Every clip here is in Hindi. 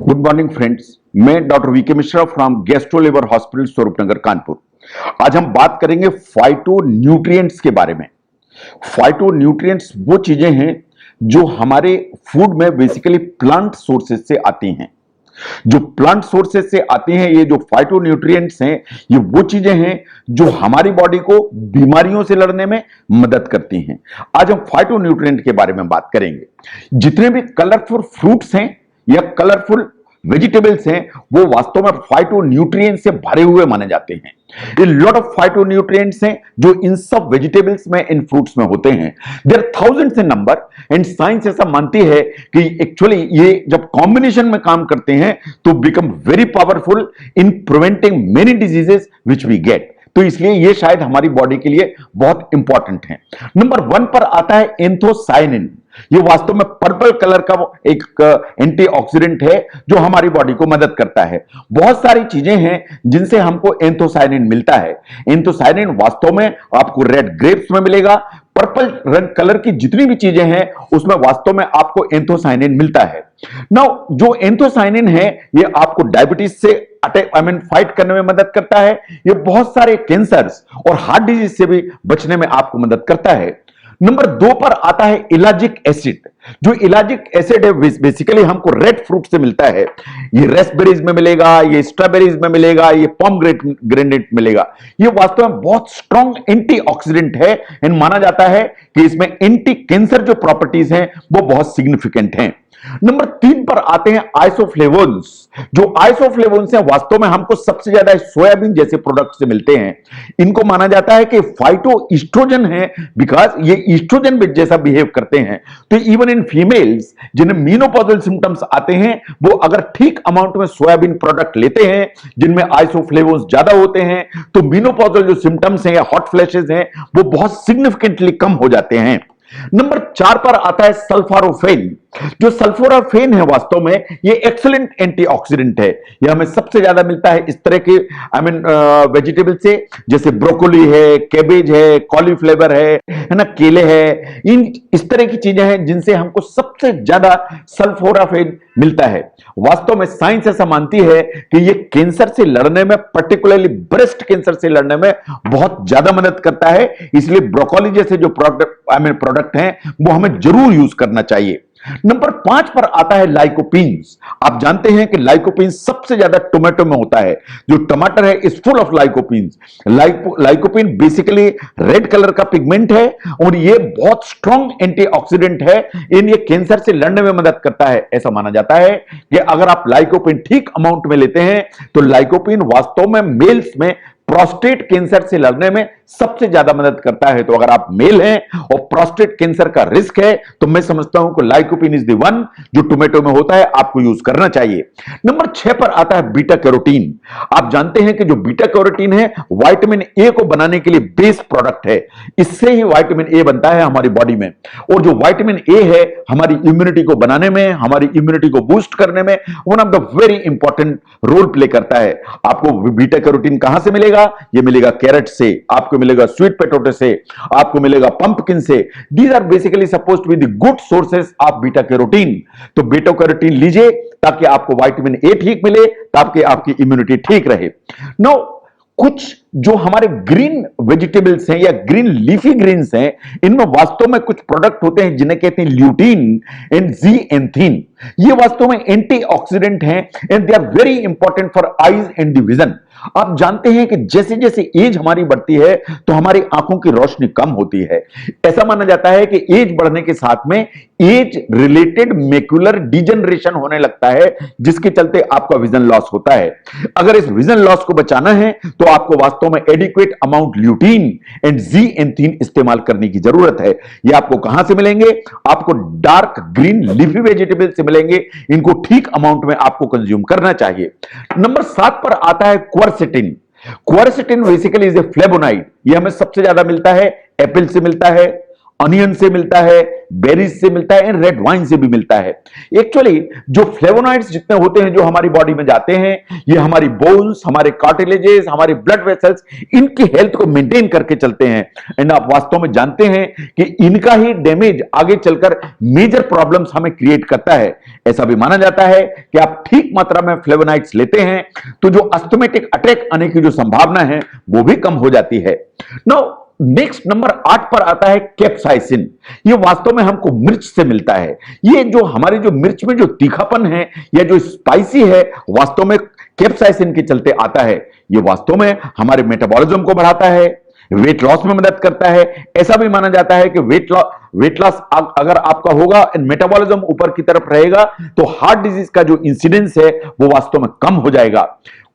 गुड मॉर्निंग फ्रेंड्स, मैं doctor V K Mishra from gastro liver hospital Swarupnagar Kanpur. आज हम बात करेंगे फाइटो न्यूट्रिएंट्स के बारे में। फाइटो न्यूट्रिएंट्स वो चीजें हैं जो हमारे फूड में बेसिकली प्लांट सोर्सेज से आती हैं। जो प्लांट सोर्सेज से आते हैं, ये जो फाइटो न्यूट्रिएंट्स हैं, ये वो चीजें हैं जो हमारी बॉडी को बीमारियों से लड़ने में मदद करती हैं। आज हम फाइटो न्यूट्रिएंट के बारे में बात करेंगे। जितने भी कलरफुल फ्रूट्स हैं या कलरफुल वेजिटेबल्स हैं, वो वास्तव में फाइटो न्यूट्रिएंट्स से भरे हुए माने जाते हैं। ये लॉट ऑफ फाइटो न्यूट्रिएंट्स हैं जो इन सब वेजिटेबल्स में, इन फ्रूट्स में होते हैं। There thousands in number and science ऐसा मानती है कि एक्चुअली ये जब कॉम्बिनेशन में काम करते हैं तो become very powerful in preventing many diseases which we get. तो इसलिए ये शायद हमारी बॉडी के लिए बहुत इंपॉर्टेंट है। नंबर 1 पर आता है एंथोसायनिन। ये वास्तव में पर्पल कलर का एक एंटीऑक्सीडेंट है जो हमारी बॉडी को मदद करता है। बहुत सारी चीजें हैं जिनसे हमको एंथोसायनिन मिलता है। एंथोसायनिन वास्तव में आपको रेड ग्रेप्स में मिलेगा। पर्पल रंग कलर की जितनी भी चीजें हैं उसमें वास्तव में आपको एंथोसायनिन मिलता है। नाउ जो एंथोसायनिन है ये आपको डायबिटीज से फाइट करने में मदद करता है। ये बहुत सारे कैंसर्स और हार्ट डिजीज से भी बचने में आपको मदद करता है। नंबर 2 पर आता है इलाजिक एसिड। जो इलाजिक एसिड है बेसिकली हमको रेड फ्रूट से मिलता है। ये रेस्पबेरीज में मिलेगा, ये स्ट्रॉबेरीज में मिलेगा, ये पोमग्रेनेट मिलेगा। ये वास्तव में बहुत स्ट्रॉन्ग एंटीऑक्सीडेंट है एंड माना जाता है कि इसमें एंटी कैंसर जो प्रॉपर्टीज हैं वो बहुत सिग्निफिकेंट हैं। नंबर 3 पर आते हैं आइसोफ्लेवोन्स। जो आइसोफ्लेवोन्स हैं वास्तव में हमको सबसे ज्यादा सोयाबीन जैसे प्रोडक्ट से मिलते हैं। इनको माना जाता है कि फाइटो ईस्ट्रोजन है बिकॉज ये ईस्ट्रोजन जैसा बिहेव करते हैं। तो इवन इन फीमेल्स जिन्हें मेनोपॉजल सिम्टम्स आते हैं वो अगर ठीक अमाउंट में सोयाबीन प्रोडक्ट लेते हैं जिनमें आइसोफ्लेवोन्स ज्यादा होते हैं तो मेनोपॉजल जो सिम्टम्स हैं या हॉट फ्लैशेस हैं वो बहुत सिग्निफिकेंटली कम हो जाते हैं। नंबर 4 पर आता है सल्फोराफेन। जो सल्फोराफेन है वास्तव में ये एक्सीलेंट एंटीऑक्सीडेंट है। ये हमें सबसे ज्यादा मिलता है इस तरह के वेजिटेबल से, जैसे ब्रोकोली है, कैबेज है, कॉलीफ्लावर है ना, केले है। इन इस तरह की चीजें हैं जिनसे हमको सबसे ज्यादा सल्फोराफेन मिलता है। वास्तव में साइंस ऐसा मानती है कि ये कैंसर से लड़ने में, पर्टिकुलरली ब्रेस्ट कैंसर से लड़ने में बहुत ज्यादा मदद करता है। इसलिए ब्रोकोली जैसे जो प्रोडक्ट हैं वो हमें जरूर यूज करना चाहिए। नंबर 5 पर आता है लाइकोपीन्स। आप जानते हैं कि लाइकोपीन सबसे ज्यादा टोमेटो में होता है। जो टमाटर है is full of lycopenes. Lycopene basically red colour का पिगमेंट है और ये बहुत स्ट्रॉन्ग एंटीऑक्सीडेंट है। इन ये कैंसर से लड़ने में मदद करता है। ऐसा माना जाता है कि अगर आप लाइकोपीन ठीक अमाउंट में लेते हैं तो लाइकोपीन वास्तव में मेल्स में प्रोस्टेट कैंसर से लड़ने में सबसे ज्यादा मदद करता है। तो अगर आप मेल हैं और प्रोस्टेट कैंसर का रिस्क है तो मैं समझता हूं कि लाइकोपीन इज द वन जो टोमेटो में होता है, आपको यूज करना चाहिए। नंबर 6 पर आता है बीटा कैरोटीन। आप जानते हैं कि जो बीटा कैरोटीन है विटामिन ए को बनाने के लिए बेस प्रोडक्ट है। इससे ही विटामिन ए बनता है हमारी बॉडी में। और जो विटामिन ए है हमारी इम्यूनिटी को बनाने में, हमारी इम्यूनिटी को बूस्ट करने में one of the very important role play करता है। आपको बीटा कैरोटीन कहां से मिलेगा? ये मिलेगा कैरेट से, आपको मिलेगा स्वीट पोटैटो से, आपको मिलेगा पंपकिन से। These are basically supposed to be the good sources of beta carotene. तो बीटा कैरोटीन लीजिए ताकि आपको विटामिन ए ठीक मिले, ताकि आपकी इम्यूनिटी ठीक रहे। नो कुछ जो हमारे ग्रीन वेजिटेबल्स हैं या ग्रीन लीफी ग्रीन्स हैं, इनमें वास्तव में कुछ प्रोडक्ट होते हैं जिन्हें कहते हैं ल्यूटीन एंड ज़ीएंथीन। ये वास्तव में एंटीऑक्सीडेंट हैं and they are very important for eyes and the vision. आप जानते हैं कि जैसे जैसे एज हमारी बढ़ती है तो हमारी आंखों की रोशनी कम होती है। ऐसा माना जाता है कि एज बढ़ने के साथ में एज रिलेटेड मैकुलर डिजनरेशन होने लगता है, जिसके चलते आपका विजन लॉस होता है। अगर इस विजन लॉस को बचाना है तो आपको वास्तव में एडिक्वेट अमाउंट ल्यूटीन एंड ज़ीएंथीन इस्तेमाल करने की जरूरत है। ये आपको कहां से मिलेंगे? आपको डार्क ग्रीन लीफी वेजिटेबल से मिलेंगे। इनको ठीक अमाउंट में आपको कंज्यूम करना चाहिए। नंबर 7 पर आता है क्वरसेटिन। क्वरसेटिन बेसिकली इज ए फ्लेवोनाइड। ये हमें सबसे ज्यादा मिलता है एप्पल से मिलता है, अनियन से मिलता है, बेरीज से मिलता है, एंड रेड वाइन से भी मिलता है। एक्चुअली जो फ्लेवोनॉइड्स जितने होते हैं जो हमारी बॉडी में जाते हैं, ये हमारी बोन्स, हमारे कार्टिलेजेस, हमारे ब्लड वेसल्स, इनकी हेल्थ को मेंटेन करके चलते हैं। एंड आप वास्तव में जानते हैं कि इनका ही डैमेज आगे चलकर मेजर प्रॉब्लम्स हमें क्रिएट करता है। ऐसा भी माना जाता है कि आप ठीक मात्रा में फ्लेवोनॉइड्स लेते हैं तो जो अस्थमैटिक अटैक आने की जो संभावना है वो भी कम हो जाती है। नाउ नेक्स्ट नंबर 8 पर आता है कैप्साइसिन। ये वास्तव में हमको मिर्च से मिलता है। ये जो हमारी जो मिर्च में जो तीखापन है या जो स्पाइसी है, वास्तव में कैप्साइसिन के चलते आता है। ये वास्तव में हमारे मेटाबॉलिज्म को बढ़ाता है, वेट लॉस में मदद करता है। ऐसा भी माना जाता है कि वेट लॉस अगर आपका होगा एंड मेटाबॉलिज्म ऊपर की तरफ रहेगा तो हार्ट डिजीज का जो इंसिडेंस है वो वास्तव में कम हो जाएगा।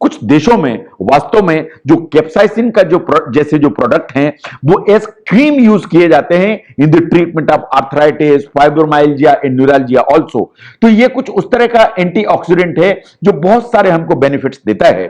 कुछ देशों में वास्तव में जो कैप्साइसिन का जो जैसे जो प्रोडक्ट हैं वो एज क्रीम यूज किए जाते हैं in the treatment of arthritis, fibromyalgia and neuralgia also. तो ये कुछ उस तरह का एंटीऑक्सीडेंट है जो बहुत सारे हमको बेनिफिट्स देता है।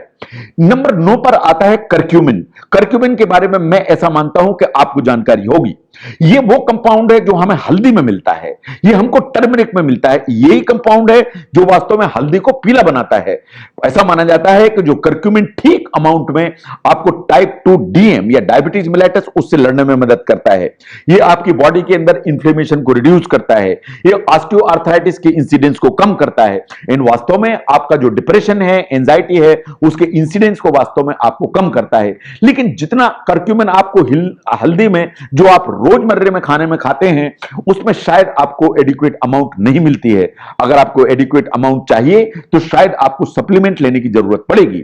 नंबर 9 पर आता है करक्यूमिन। करक्यूमिन के बारे में मैं ऐसा मानता हूं कि आपको जानकारी होगी। ये वो कंपाउंड है जो हमें हल्दी में मिलता है, ये हमको टर्मरिक में मिलता है। यही कंपाउंड है जो वास्तव में हल्दी को पीला बनाता है। ऐसा माना जाता है कि जो करक्यूमिन ठीक अमाउंट में आपको टाइप 2 डीएम या डायबिटीज मेलाइटस उससे लड़ने में मदद करता है। ये आपकी बॉडी के अंदर इंफ्लेमेशन को रिड्यूस करता है, ये ऑस्टियोआर्थराइटिस के इंसिडेंस को कम करता है। इन वास्तव में आपका जो डिप्रेशन है, एंजाइटी है, उसके इंसिडेंस को वास्तव में आपको कम करता है। लेकिन जितना करक्यूमिन आपको हल्दी में जो आप रोजमर्रे में खाने में खाते हैं उसमें शायद आपको एडिक्वेट अमाउंट नहीं मिलती है। अगर आपको एडिक्वेट अमाउंट चाहिए तो शायद आपको सप्लीमेंट लेने की जरूरत पड़ेगी।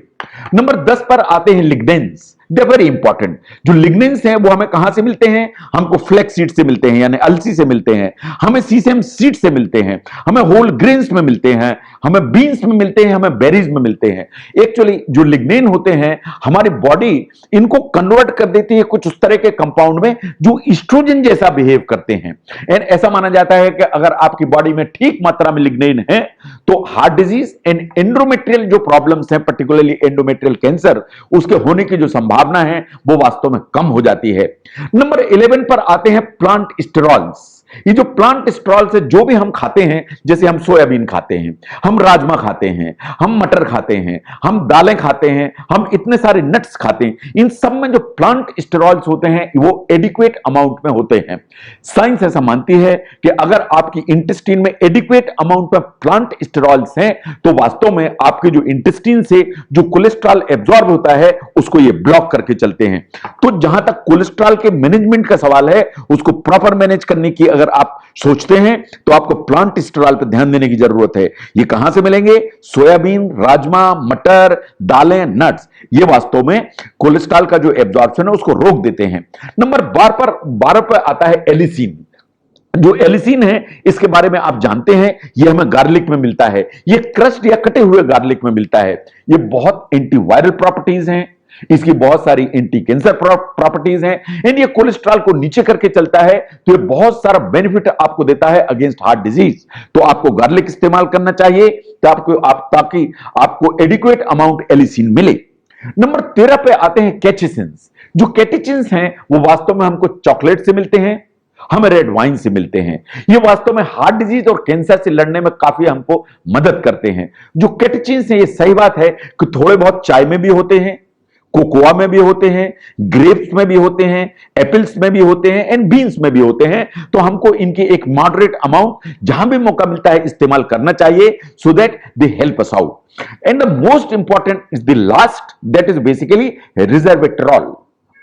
नंबर 10 पर आते हैं लिग्नेंस। They very important. जो लिग्नेंस हैं वो हमें कहां से मिलते हैं? हमको फ्लैक्स सीड से मिलते हैं, यानी अलसी से मिलते हैं, हमें सीसम सीड से मिलते हैं, हमें होल ग्रेन्स में मिलते हैं, हमें बीन्स में मिलते हैं, हमें बेरीज में मिलते हैं। एक्चुअली जो लिग्नेन होते हैं हमारी बॉडी इनको कन्वर्ट कर देती है कुछ उस तरह के कंपाउंड में जो ईस्ट्रोजन जैसा बिहेव करते हैं। एंड ऐसा माना जाता है कि अगर आपकी बॉडी में ठीक मात्रा में लिग्नेन है तो हार्ट डिजीज एंड एंडोमेट्रियल जो प्रॉब्लम्स हैं, पर्टिकुलरली एंडोमेट्रियल कैंसर, उसके होने की जो संभावना है वो वास्तव में कम हो जाती है। नंबर 11 पर आते हैं प्लांट स्टेरॉल्स। ये जो प्लांट स्टेरॉल्स है, जो भी हम खाते हैं, जैसे हम सोयाबीन खाते हैं, हम राजमा खाते हैं, हम मटर खाते हैं, हम दालें खाते हैं, हम इतने सारे नट्स खाते हैं, इन सब में जो प्लांट स्टेरॉल्स होते हैं वो एडिक्वेट अमाउंट में होते हैं। साइंस ऐसा मानती है कि अगर आपकी इंटेस्टाइन में एडिक्वेट अमाउंट में प्लांट स्टेरॉल्स हैं तो वास्तव में आपके जो इंटेस्टाइन से जो कोलेस्ट्रॉल एब्जॉर्ब होता है उसको ये ब्लॉक करके चलते हैं। तो जहां तक कोलेस्ट्रॉल के मैनेजमेंट का सवाल है, उसको प्रॉपर मैनेज करने की अगर आप सोचते हैं तो आपको प्लांट स्टेरॉल पर ध्यान देने की जरूरत है। ये कहां से मिलेंगे? सोयाबीन, राजमा, मटर, दालें, नट्स। ये वास्तव में कोलेस्ट्रॉल का जो एब्जॉर्प्शन है उसको रोक देते हैं। नंबर 12 पर आता है एलिसिन। जो एलिसिन है इसके बारे में आप जानते हैं, ये हमें गार्लिक में मिलता है। ये क्रश्ड या कटे हुए गार्लिक में मिलता है। ये बहुत एंटीवायरल प्रॉपर्टीज हैं, इसकी बहुत सारी एंटी कैंसर प्रॉपर्टीज हैं, एंड ये कोलेस्ट्रॉल को नीचे करके चलता है। तो ये बहुत सारा बेनिफिट आपको देता है अगेंस्ट हार्ट डिजीज। तो आपको गार्लिक इस्तेमाल करना चाहिए ताकि आपको एडिक्वेट अमाउंट एलिसिन मिले। नंबर 13 पे आते हैं कैटेचिन्स। जो कैटेचिन्स हैं वो वास्तव में हमको चॉकलेट से मिलते हैं, हमें रेड वाइन से मिलते हैं। ये वास्तव में हार्ट डिजीज और कैंसर से लड़ने में काफी हमको मदद करते हैं। जो कैटेचिन्स हैं, ये सही बात है कि थोड़े बहुत चाय में भी होते हैं, कोकोआ में भी होते हैं, ग्रेप्स में भी होते हैं, एप्पल्स में भी होते हैं, एंड बीन्स में भी होते हैं। तो हमको इनकी एक मॉडरेट अमाउंट जहां भी मौका मिलता है इस्तेमाल करना चाहिए, so that they help us out. And the most important is the last, that is basically resveratrol.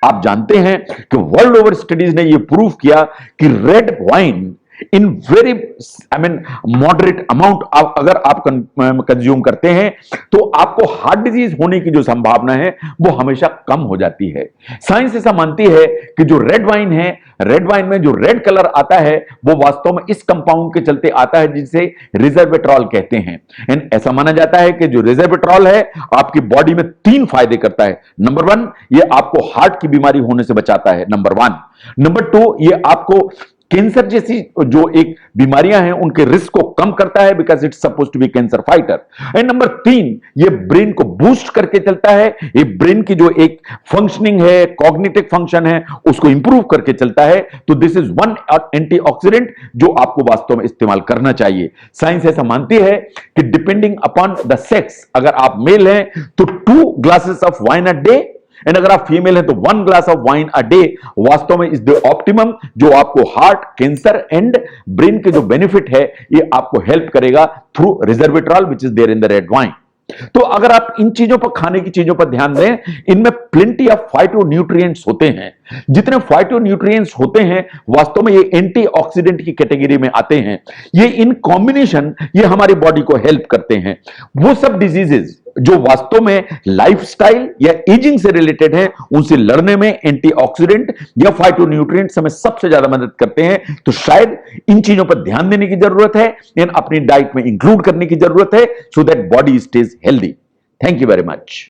आप जानते हैं कि वर्ल्ड ओवर स्टडीज ने यह प्रूव किया कि red wine in very moderate amount अगर आप कंज्यूम करते हैं तो आपको हार्ट डिजीज होने की जो संभावना है वो हमेशा कम हो जाती है। साइंस ऐसा मानती है कि जो रेड वाइन है, रेड वाइन में जो रेड कलर आता है वो वास्तव में इस कंपाउंड के चलते आता है जिसे रिजर्वेट्रॉल कहते हैं। एंड ऐसा माना जाता है कि जो रिजर्वेट्रॉल है आपकी बॉडी में 3 फायदे करता है। नंबर 1, ये आपको हार्ट की बीमारी होने से बचाता है, नंबर 1। नंबर 2, ये आपको कैंसर जैसी जो एक बीमारियां हैं उनके रिस्क को कम करता है, because it's suppose to be cancer fighter. And number 3, ये ब्रेन को बूस्ट करके चलता है, ये ब्रेन की जो एक फंक्शनिंग है, कॉग्निटिव फंक्शन है, उसको इंप्रूव करके चलता है। तो दिस इज वन एंटीऑक्सीडेंट जो आपको वास्तव में इस्तेमाल करना चाहिए। साइंस ऐसा मानती है कि डिपेंडिंग अपॉन द सेक्स, अगर आप मेल हैं तो 2 glasses of wine a day, and अगर आप फीमेल हैं तो 1 glass of wine a day वास्तव में इज द ऑप्टिमम, जो आपको हार्ट, कैंसर एंड ब्रेन के जो बेनिफिट है ये आपको हेल्प करेगा through resveratrol which is there in the red wine. तो अगर आप इन चीजों पर, खाने की चीजों पर ध्यान दें, इनमें प्लेंटी ऑफ फाइटोन्यूट्रिएंट्स होते हैं। जितने फाइटोन्यूट्रिएंट्स होते हैं वास्तव में ये एंटीऑक्सीडेंट की कैटेगरी में आते हैं। ये इन कॉम्बिनेशन ये हमारी बॉडी को हेल्प करते हैं। वो सब डिजीजेस जो वास्तव में लाइफस्टाइल या एजिंग से रिलेटेड है, उनसे लड़ने में एंटीऑक्सीडेंट या फाइटोन्यूट्रिएंट्स हमें सबसे ज्यादा मदद करते हैं। तो शायद इन चीजों पर ध्यान देने की जरूरत है, इन अपनी डाइट में इंक्लूड करने की जरूरत है, so that body stage healthy. Thank you very much.